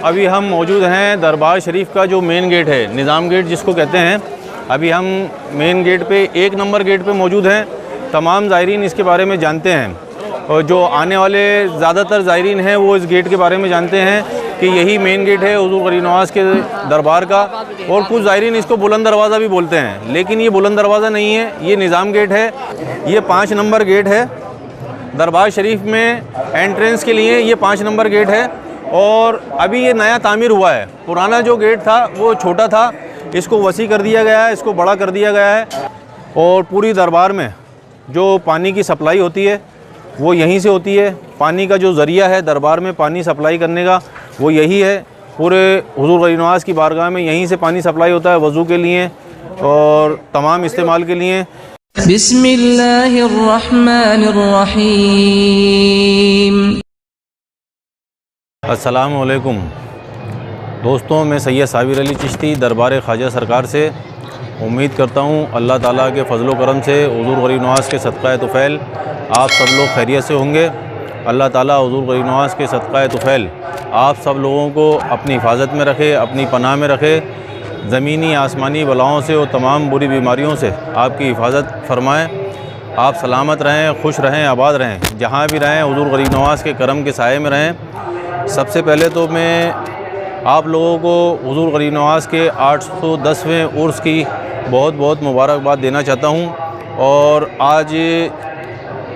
अभी हम मौजूद हैं दरबार शरीफ का जो मेन गेट है, निज़ाम गेट जिसको कहते हैं। अभी हम मेन गेट पे 1 नंबर गेट पे मौजूद हैं। तमाम ज़ायरीन इसके बारे में जानते हैं और जो आने वाले ज़्यादातर ज़ायरीन हैं वो इस गेट के बारे में जानते हैं कि यही मेन गेट है हुज़ूर गरीब नवाज़ के दरबार का। और कुछ ज़ायरीन इसको बुलंद दरवाज़ा भी बोलते हैं, लेकिन ये बुलंद दरवाज़ा नहीं है, ये निज़ाम गेट है। ये 5 नंबर गेट है दरबार शरीफ में एंट्रेंस के लिए। ये 5 नंबर गेट है और अभी ये नया तामीर हुआ है। पुराना जो गेट था वो छोटा था, इसको वसी कर दिया गया है, इसको बड़ा कर दिया गया है। और पूरी दरबार में जो पानी की सप्लाई होती है वो यहीं से होती है। पानी का जो ज़रिया है दरबार में पानी सप्लाई करने का वो यही है। पूरे हुज़ूर गरीब नवाज़ की बारगाह में यहीं से पानी सप्लाई होता है वज़ू के लिए और तमाम इस्तेमाल के लिए। बिस्मिल्लाहिर्रहमानिर्रहीम। अस्सलामु अलैकुम दोस्तों, मैं सैयद साबिर अली चिश्ती दरबार ख्वाजा सरकार से उम्मीद करता हूँ अल्लाह ताला के फ़ज़ल व करम से हुज़ूर गरीब नवाज़ के सदक़ाए तुफ़ैल आप सब लोग खैरियत से होंगे। अल्लाह ताला हुज़ूर गरीब नवाज़ के सदक़ाए तुफ़ैल आप सब लोगों को अपनी हिफाजत में रखे, अपनी पनाह में रखे। ज़मीनी आसमानी बलाओं से और तमाम बुरी बीमारियों से आपकी हिफाजत फरमाएँ। आप सलामत रहें, खुश रहें, आबाद रहें, जहाँ भी रहें हुज़ूर गरीब नवाज़ के करम के साए में रहें। सबसे पहले तो मैं आप लोगों को हुज़ूर गरीब नवाज़ के 810वें उर्स की बहुत बहुत मुबारकबाद देना चाहता हूँ। और आज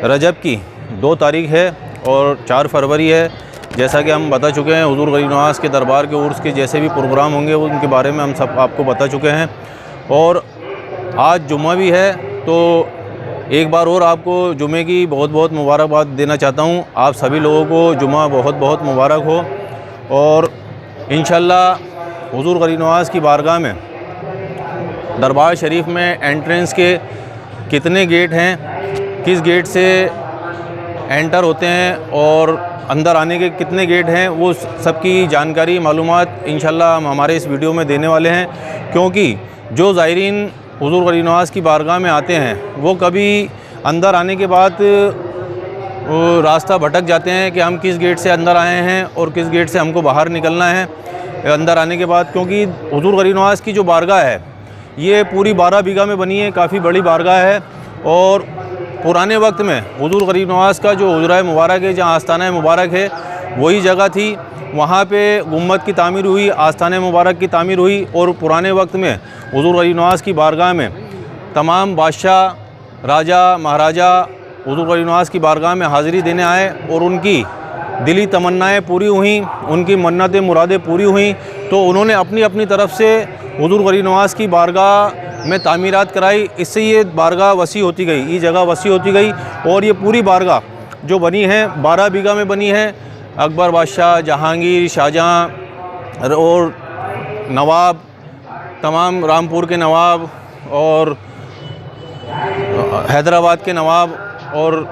रजब की 2 तारीख़ है और 4 फरवरी है। जैसा कि हम बता चुके हैं हुज़ूर गरीब नवाज़ के दरबार के उर्स के जैसे भी प्रोग्राम होंगे उनके बारे में हम सब आपको बता चुके हैं। और आज जुम्मा भी है तो एक बार और आपको जुमे की बहुत बहुत मुबारकबाद देना चाहता हूँ। आप सभी लोगों को जुमा बहुत बहुत मुबारक हो। और इंशाअल्लाह हुज़ूर गरीब नवाज़ की बारगाह में दरबार शरीफ में एंट्रेंस के कितने गेट हैं, किस गेट से एंटर होते हैं और अंदर आने के कितने गेट हैं, वो सबकी जानकारी मालूमात इंशाअल्लाह हम हमारे इस वीडियो में देने वाले हैं। क्योंकि जो ज़ायरीन हुज़ूर गरीब नवाज़ की बारगाह में आते हैं वो कभी अंदर आने के बाद रास्ता भटक जाते हैं कि हम किस गेट से अंदर आए हैं और किस गेट से हमको बाहर निकलना है अंदर आने के बाद। क्योंकि हुज़ूर गरीब नवाज़ की जो बारगाह है ये पूरी 12 बीघा में बनी है, काफ़ी बड़ी बारगाह है। और पुराने वक्त में हुज़ूर गरीब नवाज़ का जो हुजरा मुबारक है, जहाँ आस्ताना मुबारक है, वही जगह थी। वहाँ पे गुम्बद की तामीर हुई, आस्ताना मुबारक की तामीर हुई। और पुराने वक्त में हुज़ूर गरीब नवाज़ की बारगाह में तमाम बादशाह, राजा, महाराजा हुज़ूर गरीब नवाज़ की बारगाह में हाज़िरी देने आए और उनकी दिली तमन्नाएँ पूरी हुई, उनकी मन्नतें मुरादें पूरी हुई। तो उन्होंने अपनी अपनी तरफ से हुज़ूर गरीब नवाज़ की बारगाह में तामीरात कराई। इससे ये बारगाह वसी होती गई, ये जगह वसी होती गई। और ये पूरी बारगाह जो बनी है 12 बीघा में बनी है। अकबर बादशाह, जहांगीर, शाहजहाँ और नवाब, तमाम रामपुर के नवाब और हैदराबाद के नवाब और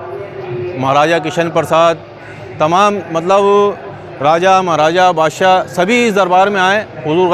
महाराजा किशन प्रसाद, तमाम मतलब राजा, महाराजा, बादशाह सभी इस दरबार में आए हुज़ूर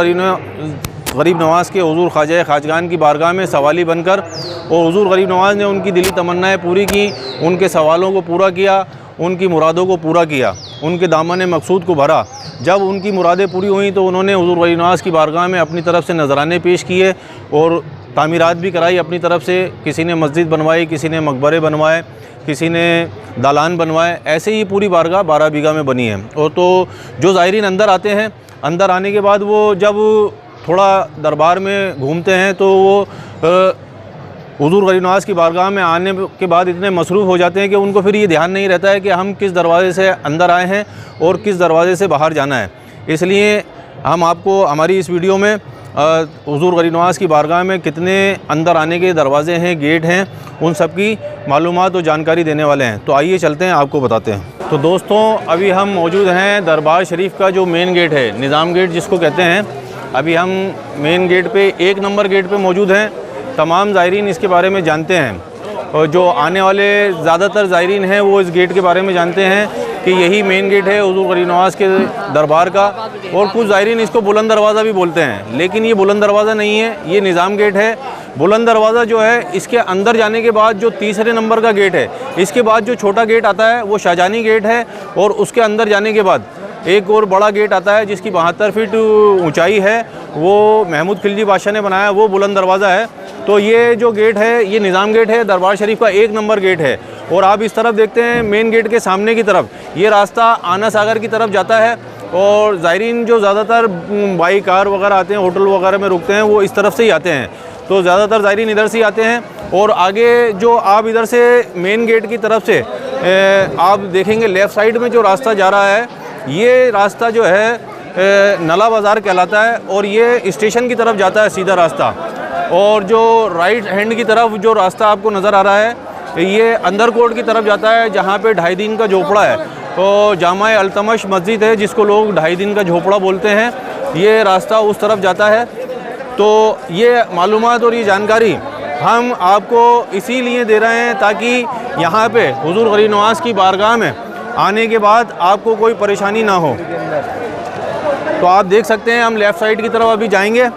गरीब नवाज़ के हुज़ूर ख्वाजा खाजगान की बारगाह में सवाली बनकर। और हुज़ूर गरीब नवाज़ ने उनकी दिली तमन्नाएँ पूरी की, उनके सवालों को पूरा किया, उनकी मुरादों को पूरा किया, उनके दामन मकसूद को भरा। जब उनकी मुरादें पूरी हुई तो उन्होंने हुज़ूर गरीब नवाज़ की बारगाह में अपनी तरफ से नजराने पेश किए और तामीरात भी कराई अपनी तरफ से। किसी ने मस्जिद बनवाई, किसी ने मकबरे बनवाए, किसी ने दालान बनवाए। ऐसे ही पूरी बारगाह 12 बीघा में बनी है। और तो जो ज़ायरीन अंदर आते हैं, अंदर आने के बाद वो जब थोड़ा दरबार में घूमते हैं तो वो हुज़ूर गरीब नवाज़ की बारगाह में आने के बाद इतने मसरूफ़ हो जाते हैं कि उनको फिर ये ध्यान नहीं रहता है कि हम किस दरवाज़े से अंदर आए हैं और किस दरवाज़े से बाहर जाना है। इसलिए हम आपको हमारी इस वीडियो में हुज़ूर गरीब नवाज़ की बारगाह में कितने अंदर आने के दरवाज़े हैं, गेट हैं, उन सब की मालूमात और जानकारी देने वाले हैं। तो आइए चलते हैं, आपको बताते हैं। तो दोस्तों, अभी हम मौजूद हैं दरबार शरीफ का जो मेन गेट है, निज़ाम गेट जिसको कहते हैं। अभी हम मेन गेट पे 1 नंबर गेट पे मौजूद हैं। तमाम ज़ायरीन इसके बारे में जानते हैं और जो आने वाले ज़्यादातर ज़ायरीन हैं वो इस गेट के बारे में जानते हैं कि यही मेन गेट है हुज़ूर गरीब नवाज़ के दरबार का। और कुछ ज़ायरीन इसको बुलंद दरवाज़ा भी बोलते हैं, लेकिन ये बुलंद दरवाज़ा नहीं है, ये निज़ाम गेट है। बुलंद दरवाज़ा जो है इसके अंदर जाने के बाद जो तीसरे नंबर का गेट है, इसके बाद जो छोटा गेट आता है वो शाहजहानी गेट है। और उसके अंदर जाने के बाद एक और बड़ा गेट आता है जिसकी 72 फीट ऊंचाई है, वो महमूद खिलजी बादशाह ने बनाया, वो बुलंद दरवाज़ा है। तो ये जो गेट है ये निज़ाम गेट है, दरबार शरीफ का 1 नंबर गेट है। और आप इस तरफ देखते हैं मेन गेट के सामने की तरफ ये रास्ता आना सागर की तरफ जाता है। और ज़ायरीन जो ज़्यादातर बाइक कार वगैरह आते हैं, होटल वगैरह में रुकते हैं, वो इस तरफ से ही आते हैं। तो ज़्यादातर ज़ायरीन इधर से ही आते हैं। और आगे जो आप इधर से मेन गेट की तरफ से आप देखेंगे लेफ़्ट साइड में जो रास्ता जा रहा है, ये रास्ता जो है नला बाज़ार कहलाता है और ये स्टेशन की तरफ जाता है सीधा रास्ता। और जो राइट हैंड की तरफ जो रास्ता आपको नज़र आ रहा है ये अंदर कोट की तरफ जाता है, जहाँ पे 2.5 दिन का झोपड़ा है। तो जामा अल्तमश मस्जिद है जिसको लोग 2.5 दिन का झोपड़ा बोलते हैं, ये रास्ता उस तरफ जाता है। तो ये मालूमात और ये जानकारी हम आपको इसीलिए दे रहे हैं ताकि यहाँ पे हुजूर गरीब नवाज़ की बारगाह में आने के बाद आपको कोई परेशानी ना हो। तो आप देख सकते हैं हम लेफ़्ट साइड की तरफ अभी जाएंगे।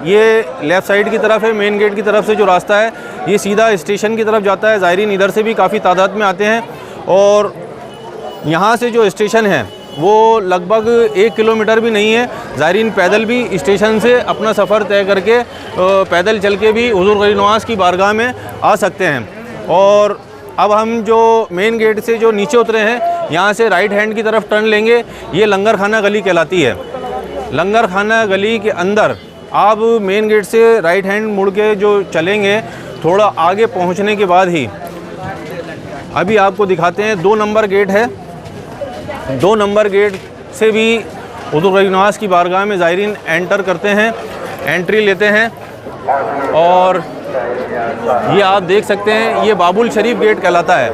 ये लेफ़्ट साइड की तरफ है, मेन गेट की तरफ से जो रास्ता है ये सीधा स्टेशन की तरफ जाता है। ज़ायरीन इधर से भी काफ़ी तादाद में आते हैं और यहाँ से जो स्टेशन है वो लगभग 1 किलोमीटर भी नहीं है। ज़ायरीन पैदल भी स्टेशन से अपना सफ़र तय करके पैदल चल के भी हुजूर गरीब नवाज़ की बारगाह में आ सकते हैं। और अब हम जो मेन गेट से जो नीचे उतरे हैं यहाँ से राइट हैंड की तरफ टर्न लेंगे, ये लंगर खाना गली कहलाती है। लंगर खाना गली के अंदर आप मेन गेट से राइट हैंड मुड़ के जो चलेंगे, थोड़ा आगे पहुँचने के बाद ही अभी आपको दिखाते हैं 2 नंबर गेट है। 2 नंबर गेट से भी हुजूर गरीब नवाज़ की बारगाह में ज़ायरीन एंटर करते हैं, एंट्री लेते हैं। और ये आप देख सकते हैं ये बाबुल शरीफ गेट कहलाता है।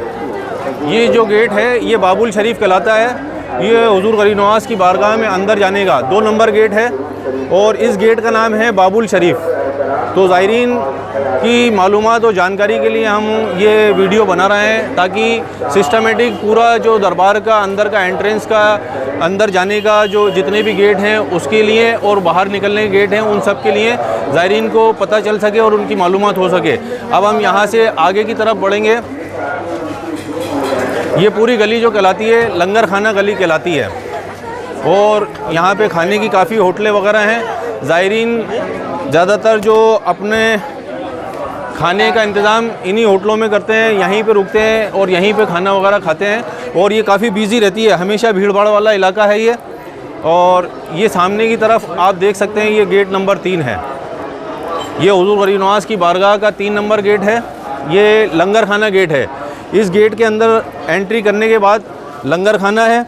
ये जो गेट है ये बाबुल शरीफ कहलाता है। ये हुजूर गरीब नवाज़ की बारगाह में अंदर जाने का 2 नंबर गेट है और इस गेट का नाम है बाबुल शरीफ। तो ज़ायरीन की मालूमात और जानकारी के लिए हम ये वीडियो बना रहे हैं ताकि सिस्टमेटिक पूरा जो दरबार का अंदर का एंट्रेंस का अंदर जाने का जो जितने भी गेट हैं उसके लिए और बाहर निकलने के गेट हैं उन सब के लिए ज़ायरीन को पता चल सके और उनकी मालूमात हो सके। अब हम यहाँ से आगे की तरफ बढ़ेंगे। ये पूरी गली जो कहलाती है लंगर खाना गली कहलाती है और यहाँ पे खाने की काफ़ी होटलें वगैरह हैं। ज़ायरीन ज़्यादातर जो अपने खाने का इंतज़ाम इन्हीं होटलों में करते हैं, यहीं पे रुकते हैं और यहीं पे खाना वगैरह खाते हैं। और ये काफ़ी बिज़ी रहती है, हमेशा भीड़ भाड़ वाला इलाका है ये। और ये सामने की तरफ आप देख सकते हैं ये गेट नंबर 3 है। ये हुजूर गरीब नवाज़ की बारगाह का 3 नंबर गेट है। ये लंगर खाना गेट है। इस गेट के अंदर एंट्री करने के बाद लंगर खाना है।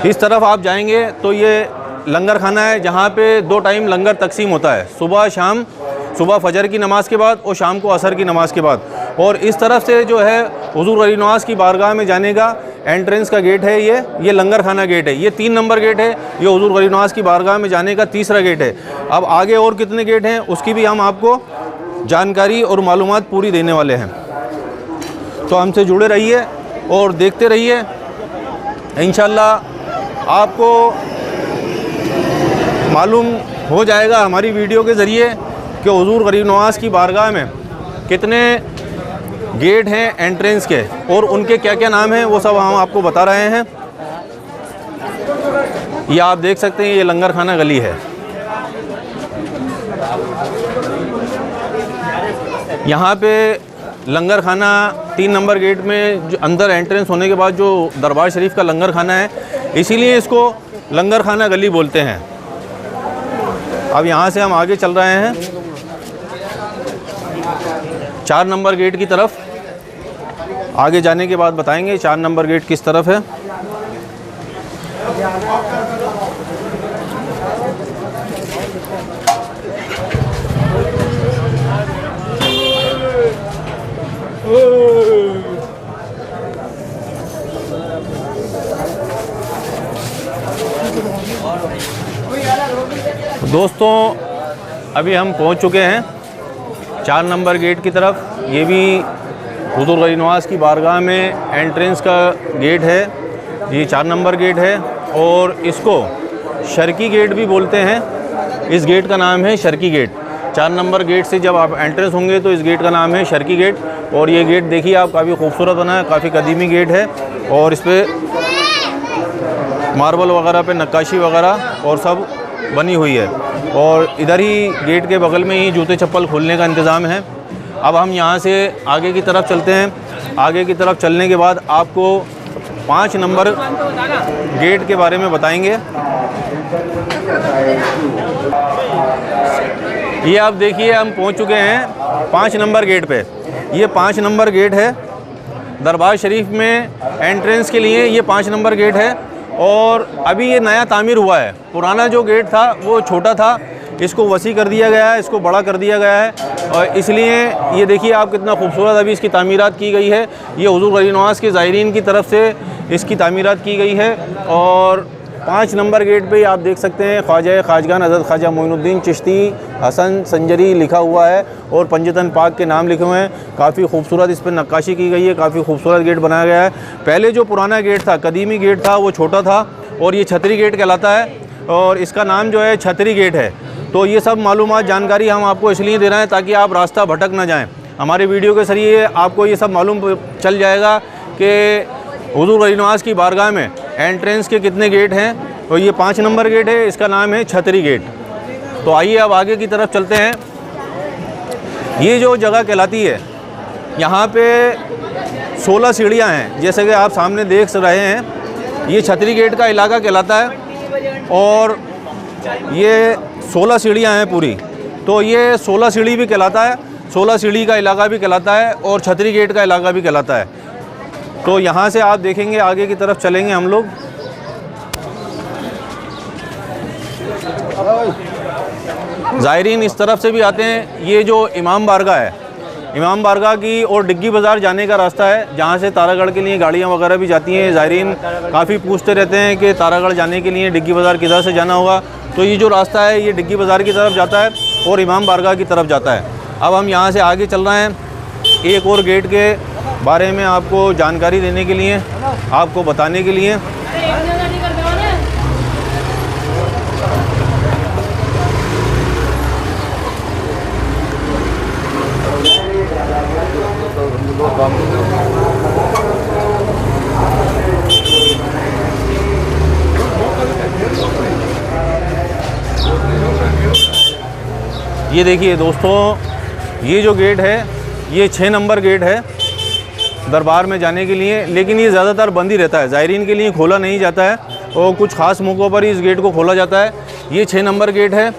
इस तरफ आप जाएंगे तो ये लंगर खाना है जहाँ पे 2 टाइम लंगर तकसीम होता है, सुबह शाम, सुबह फजर की नमाज़ के बाद और शाम को असर की नमाज़ के बाद। और इस तरफ से जो है हुजूर गरीब नवाज़ की बारगाह में जाने का एंट्रेंस का गेट है ये लंगर खाना गेट है। ये 3 नंबर गेट है, ये हुजूर गरीब नवाज़ की बारगाह में जाने का तीसरा गेट है। अब आगे और कितने गेट हैं उसकी भी हम आपको जानकारी और मालूमात पूरी देने वाले हैं। तो हमसे जुड़े रहिए और देखते रहिए, इंशाअल्लाह आपको मालूम हो जाएगा हमारी वीडियो के ज़रिए कि हुजूर गरीब नवाज़ की बारगाह में कितने गेट हैं एंट्रेंस के और उनके क्या क्या नाम हैं, वो सब हम आपको बता रहे हैं। ये आप देख सकते हैं ये लंगर खाना गली है। यहाँ पे लंगर खाना 3 नंबर गेट में जो अंदर एंट्रेंस होने के बाद जो दरबार शरीफ का लंगर खाना है, इसीलिए इसको लंगर खाना गली बोलते हैं। अब यहाँ से हम आगे चल रहे हैं 4 नंबर गेट की तरफ। आगे जाने के बाद बताएंगे 4 नंबर गेट किस तरफ है। दोस्तों अभी हम पहुंच चुके हैं 4 नंबर गेट की तरफ। ये भी हुजूर गरीब नवाज़ की बारगाह में एंट्रेंस का गेट है। ये 4 नंबर गेट है और इसको शर्की गेट भी बोलते हैं। इस गेट का नाम है शर्की गेट। 4 नंबर गेट से जब आप एंट्रेंस होंगे तो इस गेट का नाम है शर्की गेट। और ये गेट देखिए आप, काफ़ी खूबसूरत बना है, काफ़ी कदीमी गेट है और इस पर मार्बल वगैरह पे नक्काशी वगैरह और सब बनी हुई है। और इधर ही गेट के बगल में ही जूते चप्पल खोलने का इंतज़ाम है। अब हम यहाँ से आगे की तरफ चलते हैं। आगे की तरफ चलने के बाद आपको 5 नंबर गेट के बारे में बताएंगे। ये आप देखिए हम पहुँच चुके हैं 5 नंबर गेट पे। ये 5 नंबर गेट है दरबार शरीफ में एंट्रेंस के लिए। ये 5 नंबर गेट है और अभी ये नया तामीर हुआ है। पुराना जो गेट था वो छोटा था, इसको वसी कर दिया गया है, इसको बड़ा कर दिया गया है और इसलिए ये देखिए आप कितना खूबसूरत अभी इसकी तामीरात की गई है। ये हुज़ूर गरीब नवाज़ के ज़ायरीन की तरफ से इसकी तामीरात की गई है। और 5 नंबर गेट पे आप देख सकते हैं ख्वाजा खाजगान हज़रत ख्वाजा मोइनुद्दीन चिश्ती हसन संजरी लिखा हुआ है और पंजतन पाक के नाम लिखे हुए हैं। काफ़ी खूबसूरत इस पर नक्काशी की गई है, काफ़ी खूबसूरत गेट बनाया गया है। पहले जो पुराना गेट था, कदीमी गेट था, वो छोटा था और ये छतरी गेट कहलाता है और इसका नाम जो है छतरी गेट है। तो ये सब मालूमात जानकारी हम आपको इसलिए दे रहे हैं ताकि आप रास्ता भटक ना जाएं। हमारे वीडियो के ज़रिए आपको ये सब मालूम चल जाएगा कि हुज़ूर गरीब नवाज़ की बारगाह में एंट्रेंस के कितने गेट हैं। तो ये 5 नंबर गेट है, इसका नाम है छतरी गेट। तो आइए अब आगे की तरफ चलते हैं। ये जो जगह कहलाती है, यहाँ पे 16 सीढ़ियाँ हैं, जैसे कि आप सामने देख रहे हैं। ये छतरी गेट का इलाका कहलाता है और ये 16 सीढ़ियाँ हैं पूरी। तो ये 16 सीढ़ी भी कहलाता है, 16 सीढ़ी का इलाका भी कहलाता है और छतरी गेट का इलाका भी कहलाता है। तो यहाँ से आप देखेंगे आगे की तरफ चलेंगे हम लोग। ज़ायरीन इस तरफ से भी आते हैं। ये जो इमाम बारगाह है, इमाम बारगाह की और डिग्गी बाज़ार जाने का रास्ता है, जहाँ से तारागढ़ के लिए गाड़ियाँ वगैरह भी जाती हैं। ज़ायरीन काफ़ी पूछते रहते हैं कि तारागढ़ जाने के लिए डिग्गी बाज़ार किधर से जाना होगा। तो ये जो रास्ता है ये डिग्गी बाज़ार की तरफ जाता है और इमाम बारगाह की तरफ जाता है। अब हम यहाँ से आगे चल रहे हैं एक और गेट के बारे में आपको जानकारी देने के लिए, आपको बताने के लिए। ये देखिए दोस्तों, ये जो गेट है ये 6 नंबर गेट है दरबार में जाने के लिए, लेकिन ये ज़्यादातर बंद ही रहता है, ज़ायरीन के लिए खोला नहीं जाता है और कुछ ख़ास मौक़ों पर ही इस गेट को खोला जाता है। ये 6 नंबर गेट है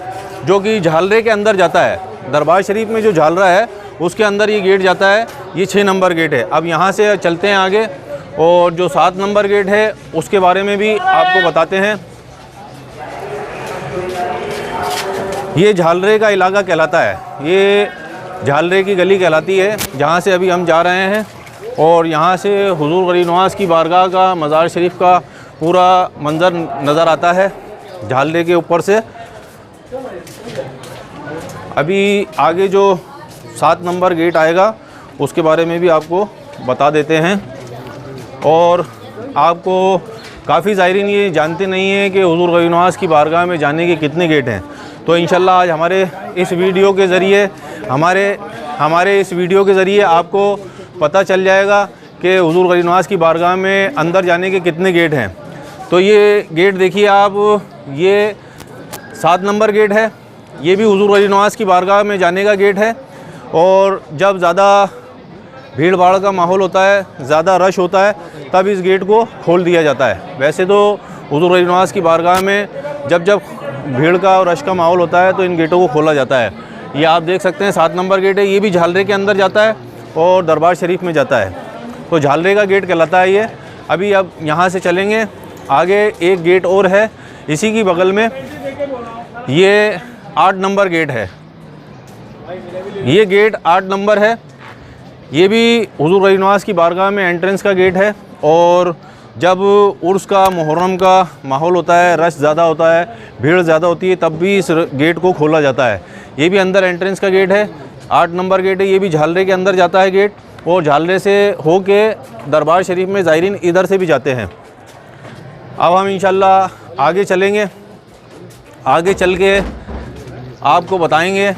जो कि झालरे के अंदर जाता है। दरबार शरीफ में जो झालरा है उसके अंदर ये गेट जाता है। ये 6 नंबर गेट है। अब यहाँ से चलते हैं आगे और जो 7 नंबर गेट है उसके बारे में भी आपको बताते हैं। ये झालरे का इलाका कहलाता है, ये झालरे की गली कहलाती है जहाँ से अभी हम जा रहे हैं। और यहाँ से हुज़ूर गरीब नवाज़ की बारगाह का, मज़ार शरीफ का पूरा मंज़र नज़र आता है झालरे के ऊपर से। अभी आगे जो 7 नंबर गेट आएगा उसके बारे में भी आपको बता देते हैं। और आपको काफ़ी ज़ायरीन ये जानते नहीं हैं कि हुज़ूर गरीब नवाज़ की बारगाह में जाने के कितने गेट हैं। तो इंशाल्लाह आज हमारे इस वीडियो के ज़रिए हमारे इस वीडियो के ज़रिए आपको पता चल जाएगा कि हुज़ूर गरीब नवाज़ की बारगाह में अंदर जाने के कितने गेट हैं। तो ये गेट देखिए आप, ये 7 नंबर गेट है। ये भी हुज़ूर गरीब नवाज़ की बारगाह में जाने का गेट है। और जब ज़्यादा भीड़ भाड़ का माहौल होता है, ज़्यादा रश होता है, तब इस गेट को खोल दिया जाता है। वैसे तो हुज़ूर गरीब नवाज़ की बारगाह में जब भीड़ का और रश का माहौल होता है तो इन गेटों को खोला जाता है। ये आप देख सकते हैं 7 नंबर गेट है। ये भी झालरे के अंदर जाता है और दरबार शरीफ में जाता है। तो झालरे का गेट कहलाता है ये। अभी अब यहाँ से चलेंगे आगे, एक गेट और है इसी की बगल में। ये 8 नंबर गेट है। ये गेट 8 नंबर है। ये भी हुज़ूर गरीब नवाज़ की बारगाह में एंट्रेंस का गेट है। और जब उर्स का, मुहर्रम का माहौल होता है, रश ज़्यादा होता है, भीड़ ज़्यादा होती है, तब भी इस गेट को खोला जाता है। ये भी अंदर एंट्रेंस का गेट है, 8 नंबर गेट है। ये भी झालरे के अंदर जाता है गेट और झालरे से होके दरबार शरीफ में ज़ायरीन इधर से भी जाते हैं। अब हम इंशाल्लाह आगे चलेंगे। आगे चल के आपको बताएंगे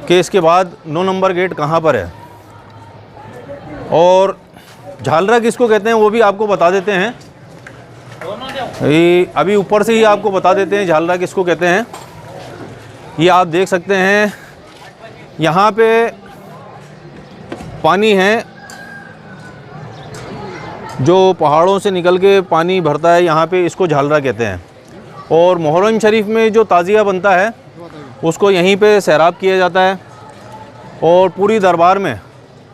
कि इसके बाद 9 नंबर गेट कहाँ पर है। और झालरा किसको कहते हैं वो भी आपको बता देते हैं। ये अभी ऊपर से ही आपको बता देते हैं झालरा किसको कहते हैं। ये आप देख सकते हैं यहाँ पे पानी है जो पहाड़ों से निकल के पानी भरता है यहाँ पे, इसको झालरा कहते हैं। और मुहर्रम शरीफ में जो ताज़िया बनता है उसको यहीं पे सैराब किया जाता है। और पूरी दरबार में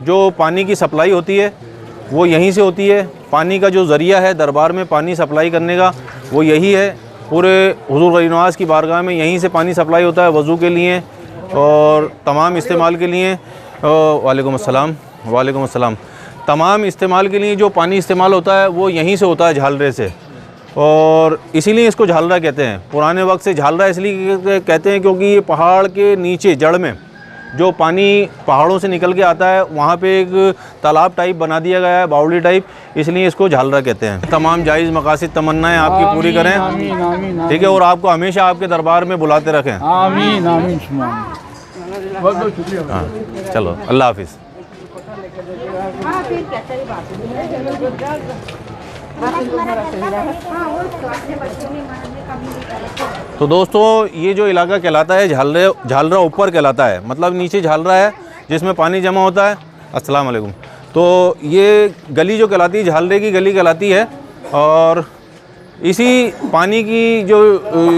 जो पानी की सप्लाई होती है वो यहीं से होती है। पानी का जो ज़रिया है दरबार में पानी सप्लाई करने का वो यही है। पूरे हुज़ूर गरीब नवाज़ की बारगाह में यहीं से पानी सप्लाई होता है वज़ू के लिए और तमाम इस्तेमाल के लिए। वालेकुम अस्सलाम। तमाम इस्तेमाल के लिए जो पानी इस्तेमाल होता है वो यहीं से होता है, झालरे से। और इसीलिए इसको झालरा कहते हैं। पुराने वक्त से झालरा इसलिए कहते हैं क्योंकि ये पहाड़ के नीचे जड़ में जो पानी पहाड़ों से निकल के आता है वहाँ पे एक तालाब टाइप बना दिया गया है, बावड़ी टाइप, इसलिए इसको झालरा कहते हैं। तमाम जायज़ मकासिद तमन्नाएं आपकी पूरी करें, ठीक है, और आपको हमेशा आपके दरबार में बुलाते रखें। आमीन आमीन। बहुत शुक्रिया। हाँ चलो, अल्लाह हाफिज़। तो दोस्तों ये जो इलाका कहलाता है झालरा ऊपर कहलाता है, मतलब नीचे झालरा है जिसमें पानी जमा होता है। अस्सलाम वालेकुम। तो ये गली जो कहलाती है झालरे की गली कहलाती है। और इसी पानी की जो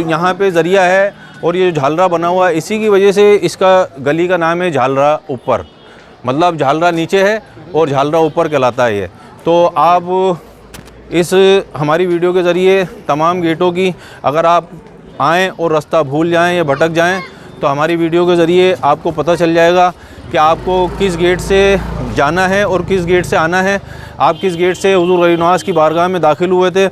यहाँ पे ज़रिया है और ये जो झालरा बना हुआ है इसी की वजह से इसका गली का नाम है झालरा ऊपर, मतलब झालरा नीचे है और झालरा ऊपर कहलाता है ये। तो आप इस हमारी वीडियो के ज़रिए तमाम गेटों की अगर आप आएँ और रास्ता भूल जाएं या भटक जाएं तो हमारी वीडियो के ज़रिए आपको पता चल जाएगा कि आपको किस गेट से जाना है और किस गेट से आना है। आप किस गेट से हुज़ूर गरीब नवाज़ की बारगाह में दाखिल हुए थे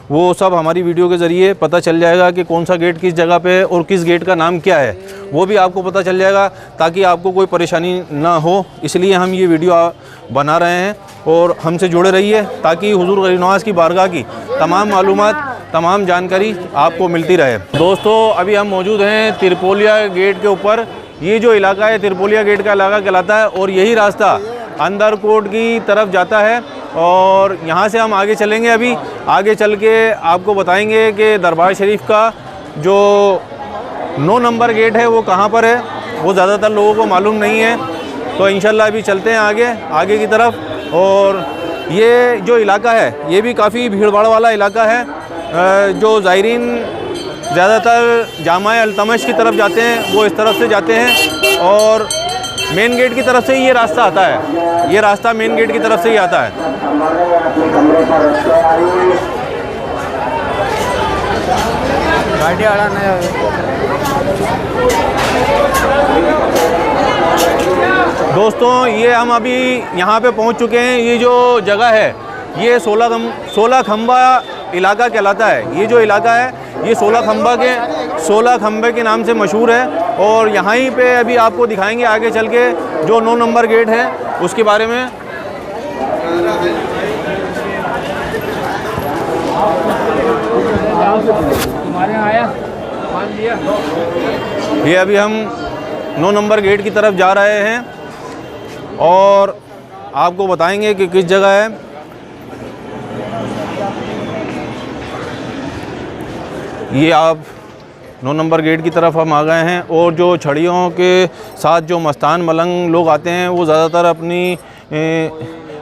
वो सब हमारी वीडियो के ज़रिए पता चल जाएगा कि कौन सा गेट किस जगह पे है और किस गेट का नाम क्या है, वो भी आपको पता चल जाएगा ताकि आपको कोई परेशानी ना हो। इसलिए हम ये वीडियो बना रहे हैं और हमसे जुड़े रहिए ताकि हुज़ूर गरीब नवाज़ की बारगाह की तमाम मालूमात, तमाम जानकारी आपको मिलती रहे। दोस्तों अभी हम मौजूद हैं तिरपोलिया गेट के ऊपर। ये जो इलाका है तिरपोलिया गेट का इलाका कहलाता है और यही रास्ता अंदर कोट की तरफ जाता है। और यहाँ से हम आगे चलेंगे, अभी आगे चल के आपको बताएंगे कि दरबार शरीफ का जो 9 नंबर गेट है वो कहाँ पर है, वो ज़्यादातर लोगों को मालूम नहीं है। तो इंशाल्लाह अभी चलते हैं आगे की तरफ। और ये जो इलाका है ये भी काफ़ी भीड़ भाड़ वाला इलाका है। जो ज़ायरीन ज़्यादातर जामा अल्तमश की तरफ जाते हैं वो इस तरफ से जाते हैं और मेन गेट की तरफ से ही ये रास्ता आता है। ये रास्ता मेन गेट की तरफ से ही आता है। दोस्तों ये हम अभी यहाँ पे पहुँच चुके हैं। ये जो जगह है ये 16 खंबा इलाका कहलाता है। ये जो इलाका है ये 16 खंबे के नाम से मशहूर है। और यहाँ ही पे अभी आपको दिखाएंगे आगे चल के जो 9 नंबर गेट है उसके बारे में। ये अभी हम 9 नंबर गेट की तरफ जा रहे हैं और आपको बताएंगे कि किस जगह है। ये आप 9 नंबर गेट की तरफ हम आ गए हैं। और जो छड़ियों के साथ जो मस्तान मलंग लोग आते हैं वो ज़्यादातर अपनी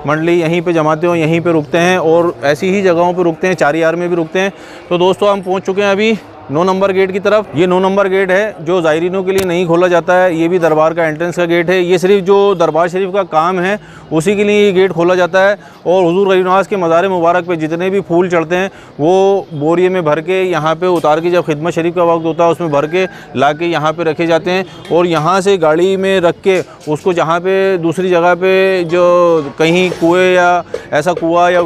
मंडली यहीं पे जमाते हो, यहीं पे रुकते हैं और ऐसी ही जगहों पे रुकते हैं, चारियार में भी रुकते हैं। तो दोस्तों हम पहुंच चुके हैं अभी 9 नंबर गेट की तरफ। ये 9 नंबर गेट है जो ज़ायरीनों के लिए नहीं खोला जाता है। ये भी दरबार का एंट्रेंस का गेट है। ये सिर्फ जो दरबार शरीफ का काम है उसी के लिए ये गेट खोला जाता है। और हुज़ूर गरीब नवाज़ के मज़ार मुबारक पे जितने भी फूल चढ़ते हैं वो बोरिए में भर के यहाँ पे उतार के, जब खिदमत शरीफ का वक्त होता है उसमें भर के ला के यहाँ पर रखे जाते हैं। और यहाँ से गाड़ी में रख के उसको जहाँ पे दूसरी जगह पे जो कहीं कुएँ या ऐसा कुआँ या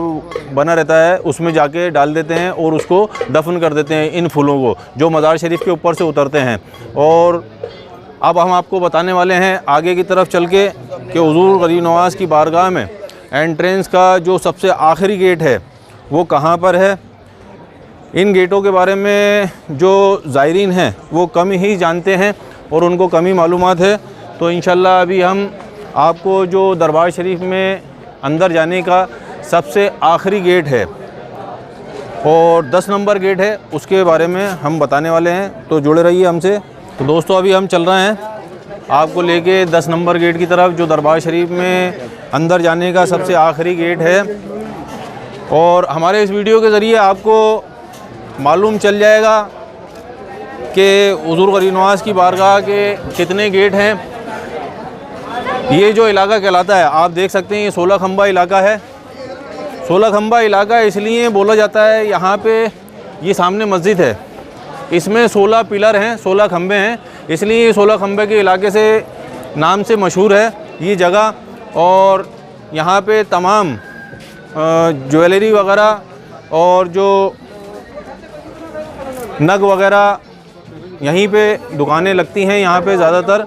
बना रहता है उसमें जाके डाल देते हैं और उसको दफन कर देते हैं इन फूलों को जो मज़ार शरीफ के ऊपर से उतरते हैं। और अब हम आपको बताने वाले हैं आगे की तरफ चल के कि हुज़ूर गरीब नवाज़ की बारगाह में एंट्रेंस का जो सबसे आखिरी गेट है वो कहाँ पर है। इन गेटों के बारे में जो ज़ायरीन हैं वो कम ही जानते हैं और उनको कम ही मालूमात है। तो इंशाल्लाह अभी हम आपको जो दरबार शरीफ में अंदर जाने का सबसे आखिरी गेट है और 10 नंबर गेट है, उसके बारे में हम बताने वाले हैं, तो जुड़े रहिए हमसे। तो दोस्तों अभी हम चल रहे हैं आपको लेके 10 नंबर गेट की तरफ, जो दरबार शरीफ में अंदर जाने का सबसे आखिरी गेट है। और हमारे इस वीडियो के ज़रिए आपको मालूम चल जाएगा कि हुज़ूर गरीब नवाज़ की बारगाह के कितने गेट हैं। ये जो इलाका कहलाता है, आप देख सकते हैं, ये 16 खंबा इलाका है। 16 खंबा इलाका इसलिए बोला जाता है, यहाँ पे ये सामने मस्जिद है, इसमें 16 पिलर हैं, 16 खंबे हैं, इसलिए ये 16 खंबे के इलाके से नाम से मशहूर है ये जगह। और यहाँ पे तमाम ज्वेलरी वगैरह और जो नग वगैरह यहीं पे दुकानें लगती हैं। यहाँ पे ज़्यादातर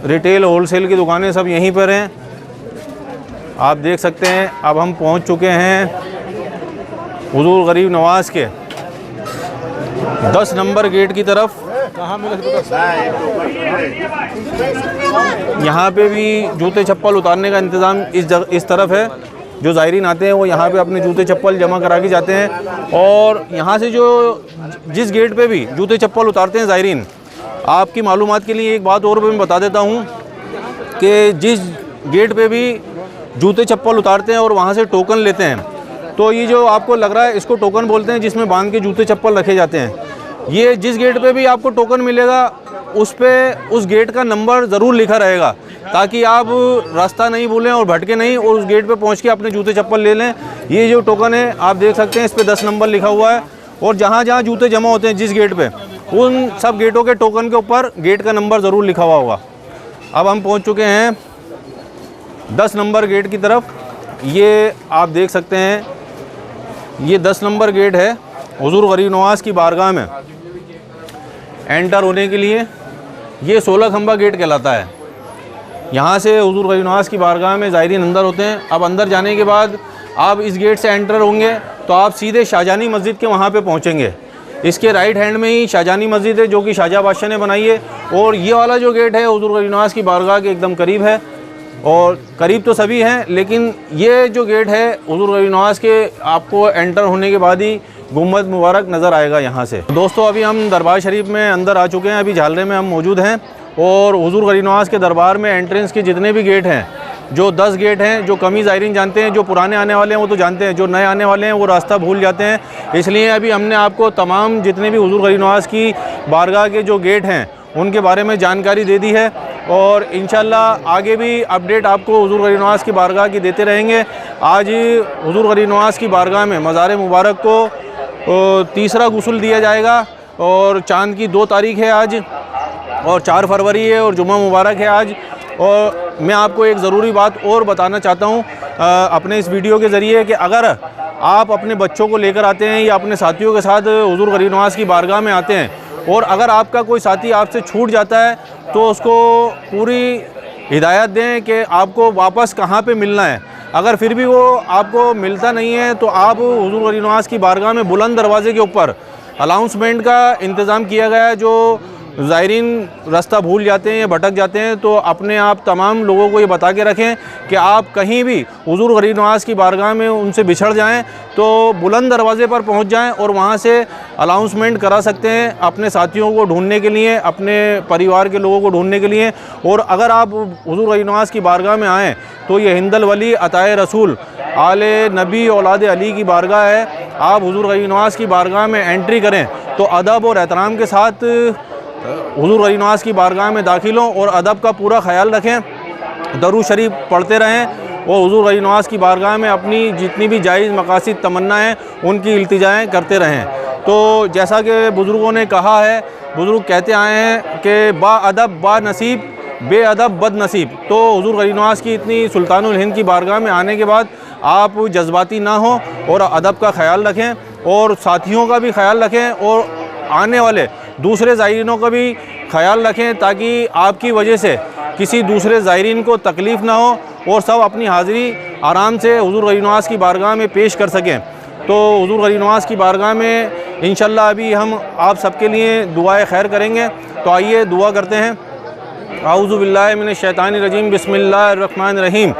रिटेल होलसेल की दुकानें सब यहीं पर हैं, आप देख सकते हैं। अब हम पहुँच चुके हैं हुज़ूर गरीब नवाज़ के 10 नंबर गेट की तरफ। यहाँ पे भी जूते चप्पल उतारने का इंतज़ाम इस तरफ है। जो ज़ायरीन आते हैं वो यहाँ पे अपने जूते चप्पल जमा करा के जाते हैं। और यहाँ से जो जिस गेट पे भी जूते चप्पल उतारते हैं ज़ायरीन, आपकी मालूमात के लिए एक बात और भी मैं बता देता हूँ कि जिस गेट पे भी जूते चप्पल उतारते हैं और वहाँ से टोकन लेते हैं, तो ये जो आपको लग रहा है इसको टोकन बोलते हैं, जिसमें बांध के जूते चप्पल रखे जाते हैं। ये जिस गेट पे भी आपको टोकन मिलेगा उस पे उस गेट का नंबर ज़रूर लिखा रहेगा, ताकि आप रास्ता नहीं भूलें और भटके नहीं और उस गेट पे पहुंच के अपने जूते चप्पल ले लें। ये जो टोकन है आप देख सकते हैं, इस पे 10 नंबर लिखा हुआ है। और जहाँ जहाँ जूते जमा होते हैं जिस गेट पे, उन सब गेटों के टोकन के ऊपर गेट का नंबर ज़रूर लिखा हुआ होगा। अब हम पहुँच चुके हैं 10 नंबर गेट की तरफ। ये आप देख सकते हैं, ये 10 नंबर गेट है हुज़ूर गरीब नवाज़ की बारगाह में एंटर होने के लिए। ये 16 खंबा गेट कहलाता है। यहाँ से हुज़ूर गरीब नवाज़ की बारगाह में ज़ायरीन अंदर होते हैं। अब अंदर जाने के बाद आप इस गेट से एंटर होंगे तो आप सीधे शाहजहानी मस्जिद के वहाँ पे पहुँचेंगे। इसके राइट हैंड में ही शाहजहानी मस्जिद है, जो कि शाहजहाँ बादशाह ने बनाई है। और ये वाला जो गेट है हुज़ूर गरीब नवाज़ की बारगाह के एकदम करीब है। और करीब तो सभी हैं, लेकिन ये जो गेट है हुज़ूर गरीब नवाज़ के, आपको एंटर होने के बाद ही गुम्बद मुबारक नज़र आएगा यहाँ से। दोस्तों अभी हम दरबार शरीफ में अंदर आ चुके हैं, अभी झालरे में हम मौजूद हैं। और हुज़ूर गरीब नवाज़ के दरबार में एंट्रेंस के जितने भी गेट हैं, जो 10 गेट हैं, जो कमी ज़ायरीन जानते हैं, जो पुराने आने वाले हैं वो तो जानते हैं, जो नए आने वाले हैं वो रास्ता भूल जाते हैं। इसलिए अभी हमने आपको तमाम जितने भी हुज़ूर गरीब नवाज़ की बारगाह के जो गेट हैं उनके बारे में जानकारी दे दी है। और इंशाल्लाह आगे भी अपडेट आपको हुज़ूर गरीब नवाज़ की बारगाह की देते रहेंगे। आज हुज़ूर गरीब नवाज़ की बारगाह में मज़ार मुबारक को तीसरा गुस्ल दिया जाएगा। और चाँद की 2 तारीख है आज, और 4 फरवरी है, और जुम्मा मुबारक है आज। और मैं आपको एक ज़रूरी बात और बताना चाहता हूँ अपने इस वीडियो के ज़रिए, कि अगर आप अपने बच्चों को लेकर आते हैं या अपने साथियों के साथ हुज़ूर गरीब नवाज़ की बारगाह में आते हैं, और अगर आपका कोई साथी आपसे छूट जाता है तो उसको पूरी हिदायत दें कि आपको वापस कहाँ पे मिलना है। अगर फिर भी वो आपको मिलता नहीं है तो आप हुज़ूर गरीब नवाज़ की बारगाह में बुलंद दरवाज़े के ऊपर अनाउंसमेंट का इंतज़ाम किया गया है। जो ज़ायरीन रास्ता भूल जाते हैं या भटक जाते हैं, तो अपने आप तमाम लोगों को ये बता के रखें कि आप कहीं भी हुज़ूर गरीब नवाज़ की बारगाह में उनसे बिछड़ जाएं तो बुलंद दरवाज़े पर पहुंच जाएं और वहां से अनाउंसमेंट करा सकते हैं अपने साथियों को ढूंढने के लिए, अपने परिवार के लोगों को ढूंढने के लिए। और अगर आप हुज़ूर गरीब नवाज़ की बारगाह में आएँ तो ये हिंदल वली अताए रसूल आले नबी औलाद अली की बारगाह है। आप हुज़ूर गरीब नवाज़ की बारगाह में एंट्री करें तो अदब और एहतराम के साथ हुज़ूर गरीब नवाज़ की बारगाह में दाखिल हों और अदब का पूरा ख्याल रखें, दरूद शरीफ पढ़ते रहें और हुज़ूर गरीब नवाज़ की बारगाह में अपनी जितनी भी जायज़ मकासिद तमन्नाएँ उनकी इल्तिजाएँ करते रहें। तो जैसा कि बुज़ुर्गों ने कहा है, बुज़ुर्ग कहते आए हैं कि बा अदब बा नसीब, बेअदब बद नसीब। तो हुज़ूर गरीब नवाज़ की इतनी सुल्तानुल हिंद की बारगाह में आने के बाद आप जज्बाती ना हो और अदब का ख्याल रखें और साथियों का भी ख्याल रखें और आने वाले दूसरे ज़ायरीनों का भी ख्याल रखें, ताकि आपकी वजह से किसी दूसरे ज़ायरीन को तकलीफ़ ना हो और सब अपनी हाज़िरी आराम से हुज़ूर गरीब नवाज़ की बारगाह में पेश कर सकें। तो हुज़ूर गरीब नवाज़ की बारगाह में इंशाअल्लाह अभी हम आप सबके लिए दुआए खैर करेंगे। तो आइए दुआ करते हैं। आऊज़ु बिल्लाहि मिनश शैतानिर रजीम, बिस्मिल्लाहिर रहमानिर रहीम।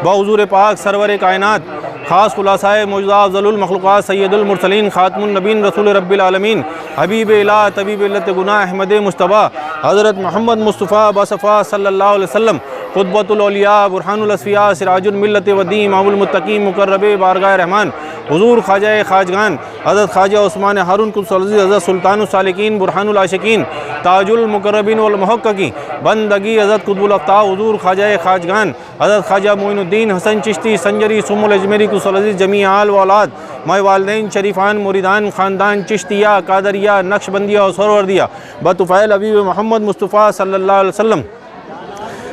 बहुज़ूर पाक सरवर कायनात ख़ास खुलासाए मौजूदा अफ़ज़लुल मखलूक़ात सैयदुल मुरसलीन ख़ातमुन नबीन रसूल रब्बिल आलमीन हबीब इलाह तबीब इल्लत गुनाह अहमद मुस्तफ़ा हज़रत मोहम्मद मुस्तफ़ा बसफ़ा सल्लल्लाहु अलैहि वसल्लम क़ुतबतुल औलिया बुरहानुल अस्फ़िया सिराजुल मिल्लत वदी इमामुल मुत्तक़ीन मुक़र्रब बारगाह रहमान हुज़ूर ख्वाजा खाजगान हज़रत ख्वाजा उस्मान हारून कुद्दस हज़रत सुल्तानुस सालिकीन बुरहानुल आशिकीन ताजुल मुक़र्रबीन वल मुहक्किकीन बंदगी हज़रत कुतुबुल अफ़्ताह हुज़ूर ख्वाजा खाजगान हज़रत ख्वाजा मोइनुद्दीन हसन चिश्ती संजरी सुमुल अजमेरी कुद्दस अज़ीज़ जमी आल व औलाद माए वालिदैन शरीफान मुरीदान ख़ानदान चिश्तिया कादरिया नक्शबंदिया और सरवरदिया बतुफ़ैल हबीब मोहम्मद मुस्तफ़ा सल्लल्लाहु अलैहि वसल्लम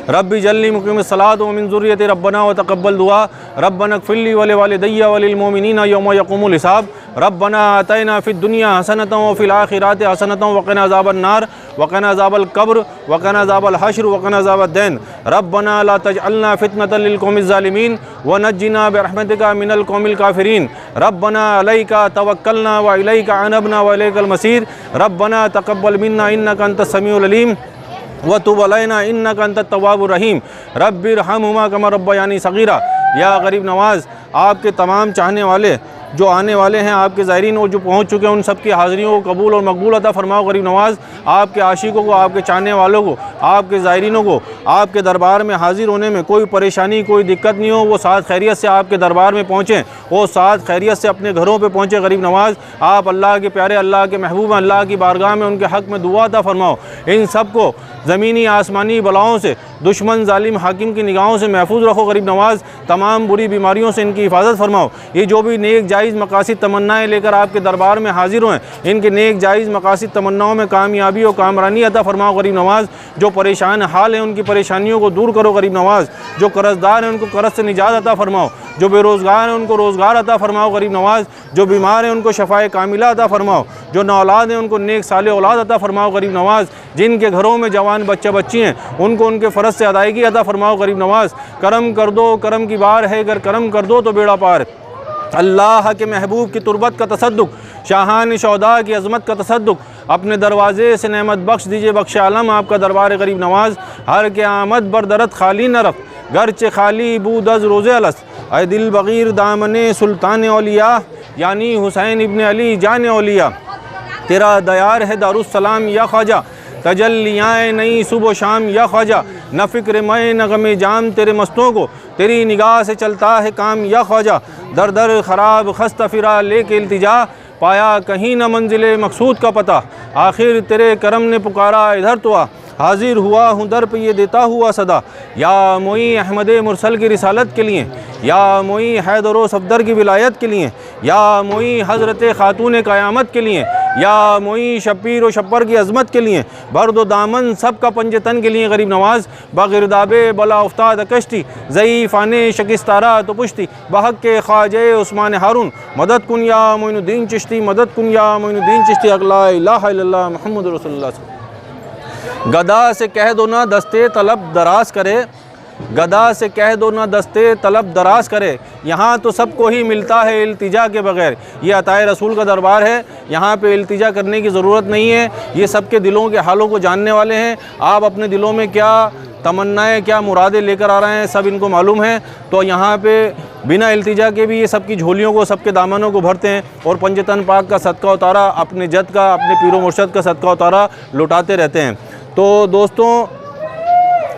रब्बी जल्ली मुक़ीम सलात व मिन ज़ुर्रियति रब्बना व तक़ब्बल दुआ रब्बना ग़फ़िर ली व लिवालिदैया व लिल-मोमिनीना यौम यक़ूमुल हिसाब रब्बना आतैना फ़िद दुनिया हसनतन व फ़िल आख़िरति हसनतन व क़िना अज़ाबन नार व क़िना अज़ाबल क़ब्र व क़िना अज़ाबल हश्र व क़िना अज़ाबद दैन रब्बना ला तजअलना फ़ितनतन लिल क़ौमिज़ ज़ालिमीन व नज्जिना बिरहमतिका मिनल क़ौमिल काफ़िरीन रब्बना अलैका तवक्कलना व इलैका अनबना व इलैकल मसीर रब्बना तक़ब्बल मिन्ना इन्नका अंतस समीउल अलीम व तुब अलैना इन्नका अंतत तव्वाबुर रहीम रब्बिरहमहुमा कमा रब्बयानी सगीरा। या गरीब नवाज़, आपके तमाम चाहने वाले जो आने वाले हैं, आपके ज़ायरीन और जो पहुँच चुके हैं, उन सब की हाज़िरियों को कबूल और मकबूल अता फ़रमाओ। गरीब नवाज़, आपके आशिकों को, आपके चाहने वालों को, आपके ज़ायरीनों को आपके दरबार में हाज़िर होने में कोई परेशानी, कोई दिक्कत नहीं हो। वो साथ खैरियत से आपके दरबार में पहुँचें, वो साथ खैरियत से अपने घरों पर पहुँचे। गरीब नवाज़, आप अल्लाह के प्यारे, अल्लाह के महबूब, अल्लाह की बारगाह में उनके हक़ में दुआ अता फ़रमाओ। इन सब को ज़मीनी आसमानी बलाओं से, दुश्मन जालिम हाकिम की निगाहों से महफूज रखो। गरीब नवाज़, तमाम बुरी बीमारियों से इनकी हिफाजत फरमाओ। ये जो भी नेक जायज़ मकासिद तमन्नाएँ लेकर आपके दरबार में हाजिर हुए, इनके नेक जायज़ मकासिद तमन्नाओं में कामयाबी और कामरानी अता फरमाओ। गरीब नवाज़, जो परेशान हाल हैं, उनकी परेशानियों को दूर करो। गरीब नवाज़, जो कर्ज़दार हैं, उनको कर्ज़ से निजात अता फरमाओ। जो बेरोज़गार हैं, उनको रोज़गार अता फरमाओ। गरीब नवाज़, जो बीमार हैं, उनको शफ़ाए कामिला अता फरमाओ। जो नौलाद हैं, उनको नेक साले औलाद अता फरमाओ। गरीब नवाज़, जिनके घरों में जवान बच्चा बच्ची हैं, उनको उनके फ़र्ज़ से अदायगी अता फरमाओ। गरीब नवाज़, करम कर दो, करम की बार है, अगर करम कर दो तो बेड़ा पार। अल्लाह के महबूब की तुरबत का तसद्दुक, शाहान शौदा की अज़मत का तसद्दुक, अपने दरवाज़े से नेमत बख्श दीजिए। बख्श आलम आपका दरबार गरीब नवाज़, हर के आमद बरदरत खाली न रफ़, गर्च खाली बूदज़ रोज़े अलस, ऐ दिल बग़ीर दामने सुल्तान औलिया, यानी हुसैन इब्न अली जान औलिया, तेरा दयार है दारुस्सलाम या ख्वाजा, तजल्लियाँ नई सुबह शाम या ख्वाजा, न फ़िक्र मैं न गमे जाम, तेरे मस्तों को तेरी निगाह से चलता है काम या ख्वाजा, दर दर ख़राब खस्ता फिरा लेके इल्तिजा, पाया कहीं न मंजिले मकसूद का पता, आखिर तेरे करम ने पुकारा इधर तो आ, हाजिर हुआ हूँ दर पे ये देता हुआ सदा, या मोई अहमद मुरसल की रिसालत के लिए, या मोई हैदर व सफ़दर की विलायत के लिए, या मोई हज़रत ख़ातून क़यामत के लिए, या मोई शब्बीर व शब्बर की अज़मत के लिए, बर्द व दामन सब का पंजतन के लिए। गरीब नवाज़, बगिरदाबे बला उफ्ताद कश्ती, ज़ईफ़ाने शकिस्तारा तो पुश्ती, बहक के ख्वाजे उस्मान हारून, मदद कुन या मोइनुद्दीन चिश्ती, मदद कुन या मोइनुद्दीन चिश्ती, अला इलाहा इल्लल्लाह मुहम्मद रसूलुल्लाह। गदा से कह दो ना दस्ते तलब दराज करे, गदा से कह दो ना दस्ते तलब दराज करे, यहाँ तो सबको ही मिलता है इल्तिजा के बग़ैर। ये अताए रसूल का दरबार है, यहाँ पे इल्तिजा करने की ज़रूरत नहीं है। ये सबके दिलों के हालों को जानने वाले हैं। आप अपने दिलों में क्या तमन्नाएँ, क्या मुरादें लेकर आ रहे हैं, सब इनको मालूम है। तो यहाँ पे बिना इल्तिजा के भी ये सबकी झोलियों को, सबके दामनों को भरते हैं और पंजतन पाक का सदका उतारा, अपने जद का, अपने पीरो मुर्शद का सदका उतारा लुटाते रहते हैं। तो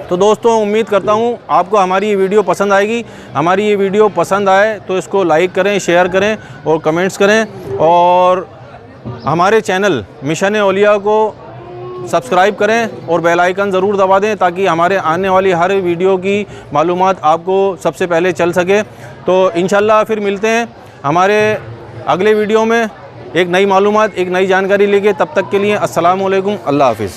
दोस्तों उम्मीद करता हूँ आपको हमारी ये वीडियो पसंद आएगी। हमारी ये वीडियो पसंद आए तो इसको लाइक करें, शेयर करें और कमेंट्स करें, और हमारे चैनल मिशन औलिया को सब्सक्राइब करें और बेल आइकन ज़रूर दबा दें, ताकि हमारे आने वाली हर वीडियो की मालूमात आपको सबसे पहले चल सके। तो इंशाल्लाह फिर मिलते हैं हमारे अगले वीडियो में एक नई मालूमात, एक नई जानकारी लेके। तब तक के लिए अस्सलामु अलैकुम, अल्लाह हाफ़िज़।